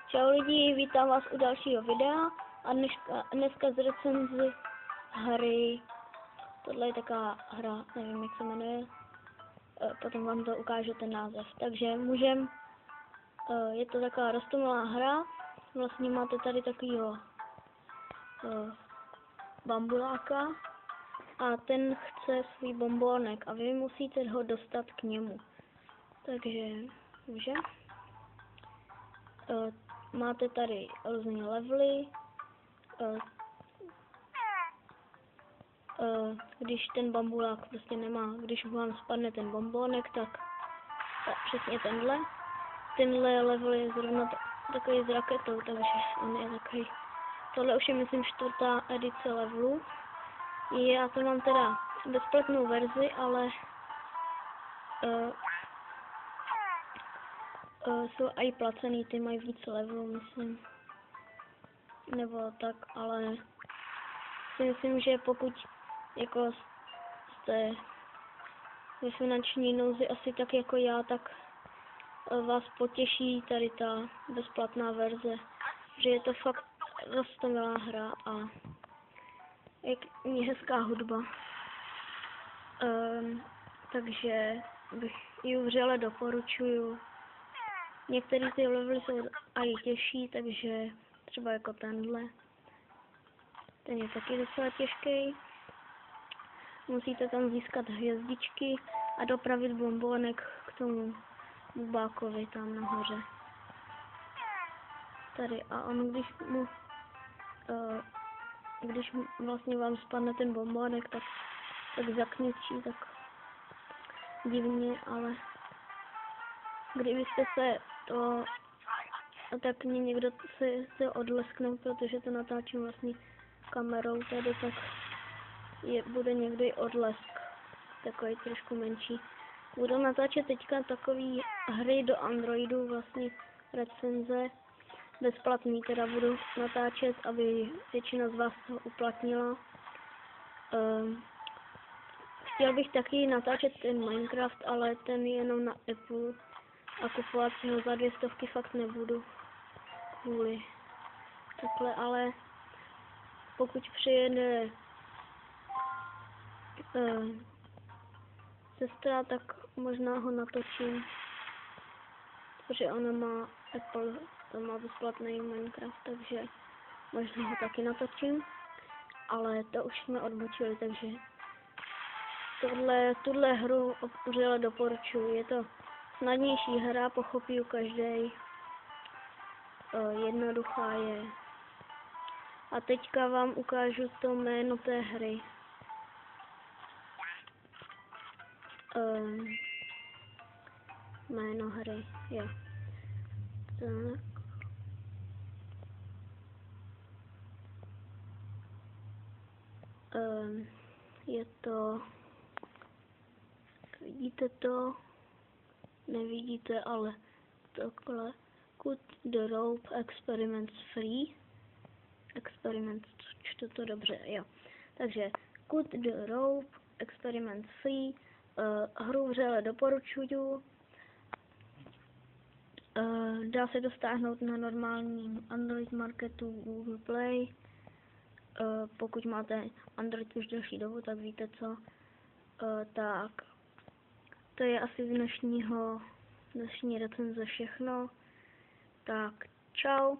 Čau lidi, vítám vás u dalšího videa a dneska z recenzi hry. Tohle je taková hra, nevím jak se jmenuje, potom vám to ukážu ten název. Takže je to taková rostomilá hra, vlastně máte tady takovýho bambuláka a ten chce svůj bombonek a vy musíte ho dostat k němu. Takže, máte tady různé levely, když ten bambulák prostě nemá, když vám spadne ten bombonek, tak přesně tenhle level je zrovna takový s raketou, takže on je takový. Tohle už je myslím 4. edice levelu. Já to mám teda bezplatnou verzi, ale jsou i placený, ty mají víc levelů, myslím. Nebo tak, ale si myslím, že pokud jako jste ve finanční nouzi asi tak jako já, tak vás potěší tady ta bezplatná verze, že je to fakt rostomilá hra a je hezká hudba. Takže bych ji vřele doporučuju. Některé ty levely jsou i těžší, takže třeba jako tenhle. Ten je taky docela těžký. Musíte tam získat hvězdičky a dopravit bombonek k tomu bubákovi tam nahoře. Tady a on když vlastně vám spadne ten bombonek, tak zakničí tak divně, ale kdybyste se to tak mě někdo se odlesknou, protože to natáčím vlastně kamerou tady, tak bude někdy odlesk, takový trošku menší. Budu natáčet teďka takový hry do Androidu, vlastně recenze, bezplatný teda budu natáčet, aby většina z vás to uplatnila. Chtěl bych taky natáčet ten Minecraft, ale ten je jenom na Apple a kupovat si ho za 200 fakt nebudu kvůli takhle, ale pokud přijede sestra, tak možná ho natočím, protože ona má Apple, to má bezplatný Minecraft, takže možná ho taky natočím, ale to už jsme odbočili, takže tuhle hru vřele doporučuji. Je to snadnější hra, pochopí ji každý, jednoduchá je. A teďka vám ukážu to jméno té hry. Jméno hry je tak. Je to, vidíte to, nevidíte, ale takhle. Cut the Rope Experiments Free. Experiments, čtu to dobře, jo. Takže Cut the Rope Experiments Free. Hru vřele doporučuju. Dá se dostáhnout na normálním Android marketu Google Play. Pokud máte Android už delší dobu, tak víte co. Tak to je asi z dnešní recenze všechno. Tak čau.